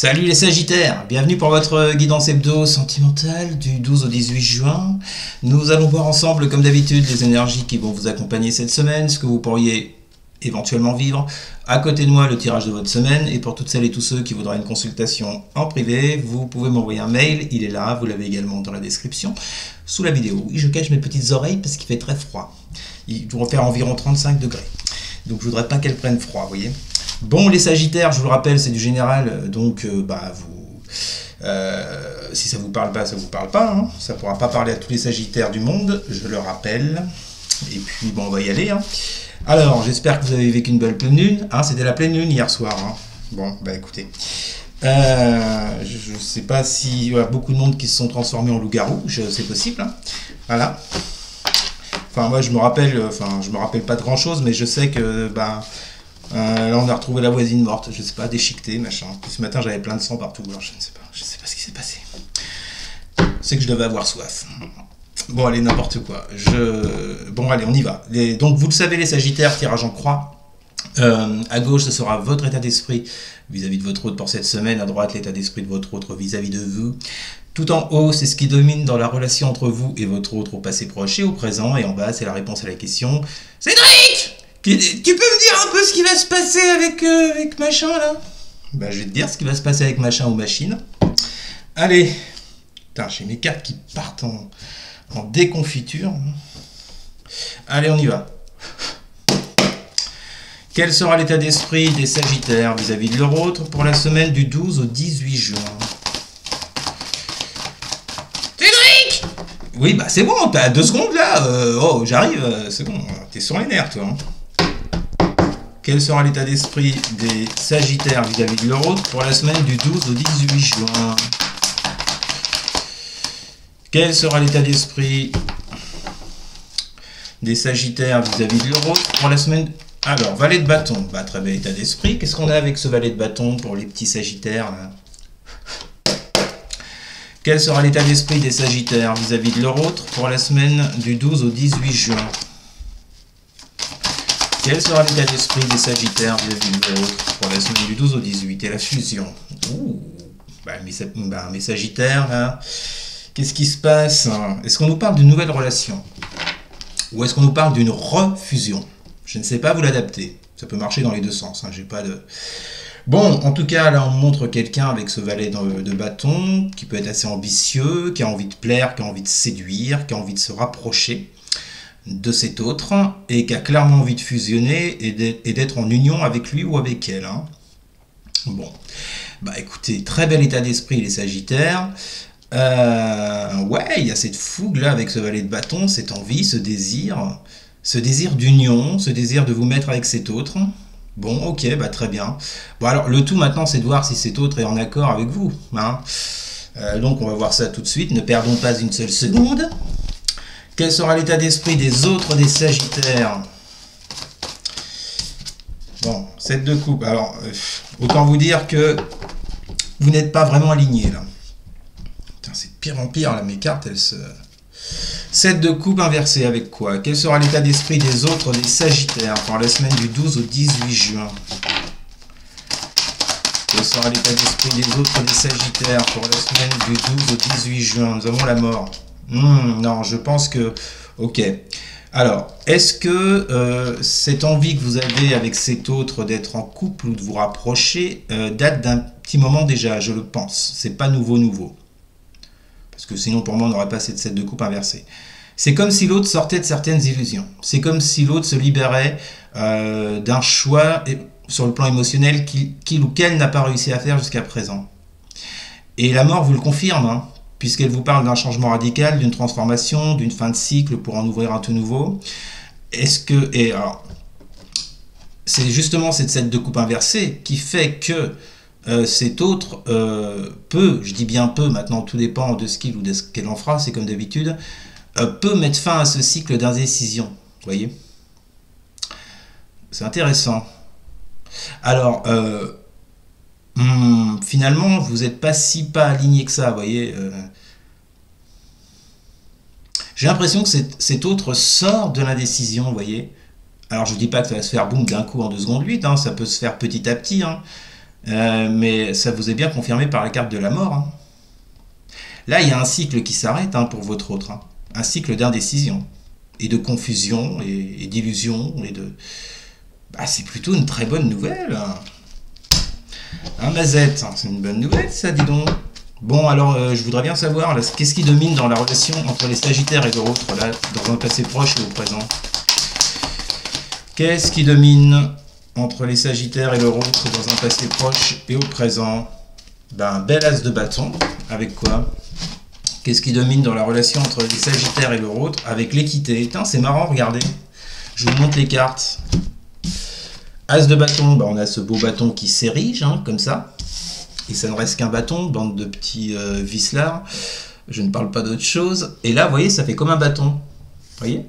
Salut les Sagittaires, bienvenue pour votre guidance hebdo sentimentale du 12 au 18 juin. Nous allons voir ensemble, comme d'habitude, les énergies qui vont vous accompagner cette semaine, ce que vous pourriez éventuellement vivre. À côté de moi, le tirage de votre semaine. Et pour toutes celles et tous ceux qui voudraient une consultation en privé, vous pouvez m'envoyer un mail, il est là, vous l'avez également dans la description, sous la vidéo. Oui, je cache mes petites oreilles parce qu'il fait très froid. Il doit faire environ 35 degrés. Donc je voudrais pas qu'elles prennent froid, vous voyez. Bon, les Sagittaires, je vous le rappelle, c'est du général, donc si ça vous parle pas, ça vous parle pas. Hein. Ça pourra pas parler à tous les Sagittaires du monde, je le rappelle. Et puis, bon, on va y aller. Hein. Alors, j'espère que vous avez vécu une belle pleine lune. Hein, c'était la pleine lune hier soir. Hein. Bon, bah écoutez. Je sais pas si... Voilà, beaucoup de monde qui se sont transformés en loup-garou, c'est possible. Hein. Voilà. Enfin, moi, je me rappelle pas de grand-chose, mais je sais que... là, on a retrouvé la voisine morte, je sais pas, déchiquetée, machin. Puis ce matin, j'avais plein de sang partout, alors je sais pas ce qui s'est passé. C'est que je devais avoir soif. Bon, allez, n'importe quoi. Bon, allez, on y va. Donc, vous le savez, les Sagittaires, tirage en croix. À gauche, ce sera votre état d'esprit vis-à-vis de votre autre pour cette semaine. À droite, l'état d'esprit de votre autre vis-à-vis de vous. Tout en haut, c'est ce qui domine dans la relation entre vous et votre autre au passé proche et au présent. Et en bas, c'est la réponse à la question. Cédric! Tu peux me dire un peu ce qui va se passer avec machin là? Bah, je vais te dire ce qui va se passer avec machin ou machine. Allez. Putain, j'ai mes cartes qui partent en déconfiture. Allez, on y va. Quel sera l'état d'esprit des Sagittaires vis-à-vis de leur autre pour la semaine du 12 au 18 juin? Cédric! Oui, bah c'est bon, t'as 2 secondes là. Oh, j'arrive, c'est bon. T'es sur les nerfs, toi. Hein. Quel sera l'état d'esprit des Sagittaires vis-à-vis de leur autre pour la semaine du 12 au 18 juin? Quel sera l'état d'esprit des Sagittaires vis-à-vis de leur autre pour la semaine... Alors, valet de bâton. Bah, très bel état d'esprit. Qu'est-ce qu'on a avec ce valet de bâton pour les petits Sagittaires là? Quel sera l'état d'esprit des Sagittaires vis-à-vis de leur autre pour la semaine du 12 au 18 juin? Quel sera l'état d'esprit des Sagittaires vis-à-vis de leur autre pour la semaine du 12 au 18? Et la fusion. Ouh. Mes Sagittaires, là, qu'est-ce qui se passe? Est-ce qu'on nous parle d'une nouvelle relation? Ou est-ce qu'on nous parle d'une refusion? Je ne sais pas vous l'adapter. Ça peut marcher dans les deux sens. Hein. J'ai pas de... Bon, en tout cas, là, on montre quelqu'un avec ce valet de bâton qui peut être assez ambitieux, qui a envie de plaire, qui a envie de séduire, qui a envie de se rapprocher de cet autre et qui a clairement envie de fusionner et d'être en union avec lui ou avec elle. Hein. Bon, bah écoutez, très bel état d'esprit les Sagittaires. Ouais, il y a cette fougue là avec ce valet de bâton, cette envie, ce désir d'union, ce désir de vous mettre avec cet autre. Bon, ok, bah très bien. Bon alors, le tout maintenant, c'est de voir si cet autre est en accord avec vous. Hein. Donc on va voir ça tout de suite, ne perdons pas une seule seconde. Quel sera l'état d'esprit des autres des Sagittaires? Bon, 7 de coupe. Alors, autant vous dire que vous n'êtes pas vraiment aligné là. Putain, c'est de pire en pire là, mes cartes, elles se... 7 de coupe inversé avec quoi? Quel sera l'état d'esprit des autres des Sagittaires pour la semaine du 12 au 18 juin? Quel sera l'état d'esprit des autres des Sagittaires pour la semaine du 12 au 18 juin? Nous avons la mort. Non, je pense que... Ok. Alors, est-ce que cette envie que vous avez avec cet autre d'être en couple ou de vous rapprocher date d'un petit moment déjà? Je le pense. C'est pas nouveau. Parce que sinon, pour moi, on n'aurait pas cette 7 de coupe inversée. C'est comme si l'autre sortait de certaines illusions. C'est comme si l'autre se libérait d'un choix sur le plan émotionnel qu'il ou qu'elle n'a pas réussi à faire jusqu'à présent. Et la mort vous le confirme, hein, puisqu'elle vous parle d'un changement radical, d'une transformation, d'une fin de cycle pour en ouvrir un tout nouveau. Alors, c'est justement cette 7 de coupe inversée qui fait que cet autre peut, je dis bien peut, maintenant tout dépend de ce qu'il ou de ce qu'elle en fera, c'est comme d'habitude, peut mettre fin à ce cycle d'indécision. Vous voyez? C'est intéressant. Alors, finalement, vous n'êtes pas aligné que ça, vous voyez. J'ai l'impression que cet autre sort de l'indécision, vous voyez. Alors, je ne dis pas que ça va se faire boum d'un coup en 2 secondes 8, hein, ça peut se faire petit à petit, hein. Mais ça vous est bien confirmé par la carte de la mort, hein. Là, il y a un cycle qui s'arrête, hein, pour votre autre, hein. Un cycle d'indécision, et de confusion, et d'illusion, et de... Bah, c'est plutôt une très bonne nouvelle, hein. Hein, Mazette, hein, c'est une bonne nouvelle, ça, dis donc. Bon, alors, je voudrais bien savoir, qu'est-ce qui domine dans la relation entre les Sagittaires et leur autre, là, dans un passé proche et au présent? Qu'est-ce qui domine entre les Sagittaires et leur autre dans un passé proche et au présent? Ben, un bel as de bâton, avec quoi? Qu'est-ce qui domine dans la relation entre les Sagittaires et leur autre? Avec l'équité. Putain, c'est marrant, regardez. Je vous montre les cartes. As de bâton, ben, on a ce beau bâton qui s'érige, hein, comme ça. Et ça ne reste qu'un bâton, bande de petits vicelards. Je ne parle pas d'autre chose. Et là, vous voyez, ça fait comme un bâton. Vous voyez?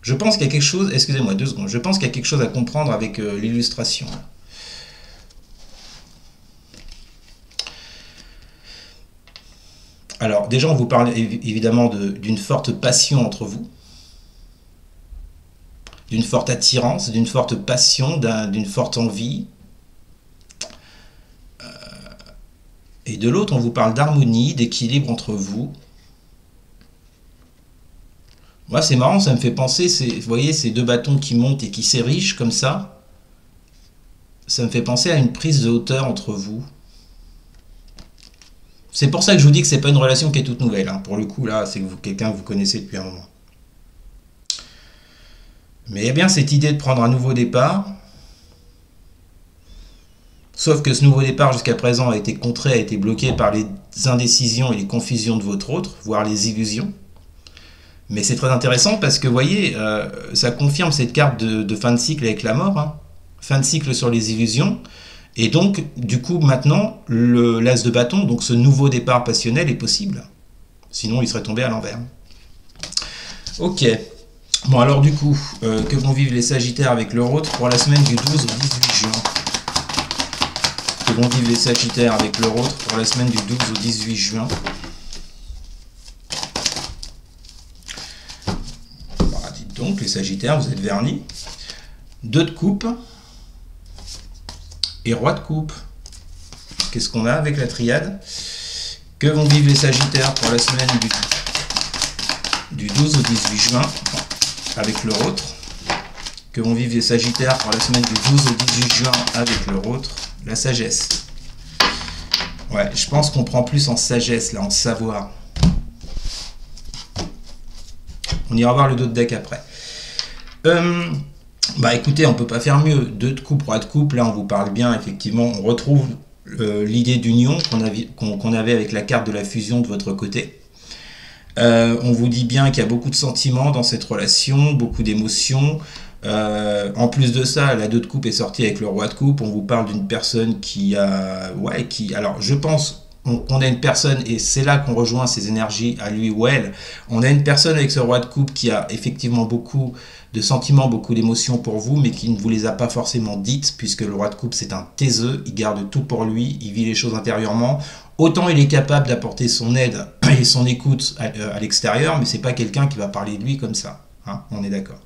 Je pense qu'il y a quelque chose... Excusez-moi, 2 secondes. Je pense qu'il y a quelque chose à comprendre avec l'illustration. Alors, déjà, on vous parle évidemment d'une forte passion entre vous. D'une forte attirance, d'une forte passion, d'une forte envie. Et de l'autre, on vous parle d'harmonie, d'équilibre entre vous. Moi, c'est marrant, ça me fait penser, vous voyez, ces 2 bâtons qui montent et qui s'érigent comme ça. Ça me fait penser à une prise de hauteur entre vous. C'est pour ça que je vous dis que c'est pas une relation qui est toute nouvelle, hein. Pour le coup, là, c'est quelqu'un que vous connaissez depuis un moment. Mais il y a bien cette idée de prendre un nouveau départ. Sauf que ce nouveau départ, jusqu'à présent, a été contré, a été bloqué par les indécisions et les confusions de votre autre, voire les illusions. Mais c'est très intéressant parce que, vous voyez, ça confirme cette carte de fin de cycle avec la mort, hein. Fin de cycle sur les illusions. Et donc, du coup, maintenant, l'as de bâton, donc ce nouveau départ passionnel est possible. Sinon, il serait tombé à l'envers. Ok. Bon, alors du coup, que vont vivre les Sagittaires avec leur autre pour la semaine du 12 au 18 juin? Que vont vivre les Sagittaires avec leur autre pour la semaine du 12 au 18 juin? Bah, dites donc, les Sagittaires, vous êtes vernis. 2 de coupe et roi de coupe. Qu'est-ce qu'on a avec la triade? Que vont vivre les Sagittaires pour la semaine du 12 au 18 juin avec leur autre? Que vont vivre les Sagittaires pour la semaine du 12 au 18 juin avec leur autre? La sagesse. Ouais, je pense qu'on prend plus en sagesse, là, en savoir. On ira voir le dos de deck après. Bah écoutez, on peut pas faire mieux. 2 de coupe, roi de coupe, là on vous parle bien, effectivement, on retrouve l'idée d'union qu'on avait avec la carte de la fusion de votre côté. On vous dit bien qu'il y a beaucoup de sentiments dans cette relation, beaucoup d'émotions. En plus de ça, la 2 de coupe est sortie avec le roi de coupe. On vous parle d'une personne qui a... Ouais, alors je pense qu'on a une personne, et c'est là qu'on rejoint ses énergies à lui ou elle. On a une personne avec ce roi de coupe qui a effectivement beaucoup de sentiments, beaucoup d'émotions pour vous, mais qui ne vous les a pas forcément dites, puisque le roi de coupe c'est un taiseux, il garde tout pour lui, il vit les choses intérieurement. Autant il est capable d'apporter son aide et son écoute à l'extérieur, mais c'est pas quelqu'un qui va parler de lui comme ça, hein, on est d'accord.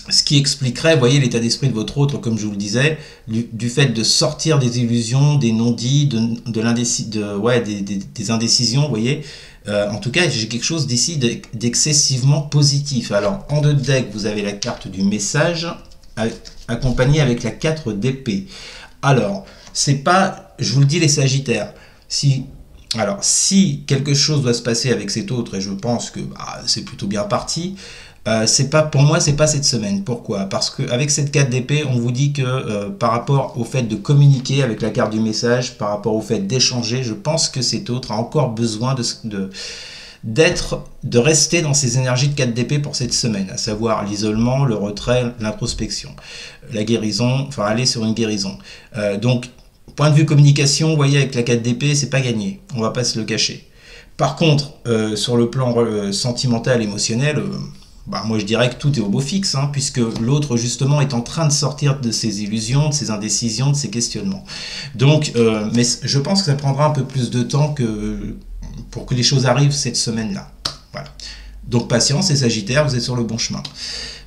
Ce qui expliquerait, vous voyez, l'état d'esprit de votre autre, comme je vous le disais, du fait de sortir des illusions, des non-dits, des indécisions, vous voyez. En tout cas, j'ai quelque chose d'ici d'excessivement positif. Alors, en 2 de deck, vous avez la carte du message, accompagnée avec la 4 d'épée. Alors, c'est pas, je vous le dis les Sagittaires, si quelque chose doit se passer avec cet autre, et je pense que c'est plutôt bien parti, pour moi, c'est pas cette semaine. Pourquoi? Parce qu'avec cette carte d'épée, on vous dit que par rapport au fait de communiquer avec la carte du message, par rapport au fait d'échanger, je pense que cet autre a encore besoin de rester dans ses énergies de 4 d'épée pour cette semaine, à savoir l'isolement, le retrait, l'introspection, la guérison, enfin aller sur une guérison. Donc, point de vue communication, vous voyez, avec la 4 d'épée, c'est pas gagné, on va pas se le cacher. Par contre, sur le plan sentimental, émotionnel, moi je dirais que tout est au beau fixe, hein, puisque l'autre justement est en train de sortir de ses illusions, de ses indécisions, de ses questionnements. Donc, mais je pense que ça prendra un peu plus de temps pour que les choses arrivent cette semaine-là. Voilà. Donc patience, et Sagittaire, vous êtes sur le bon chemin.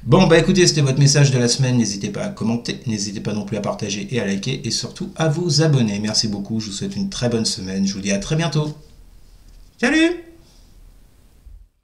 Bon, bah écoutez, c'était votre message de la semaine. N'hésitez pas à commenter, n'hésitez pas non plus à partager et à liker et surtout à vous abonner. Merci beaucoup, je vous souhaite une très bonne semaine. Je vous dis à très bientôt. Salut!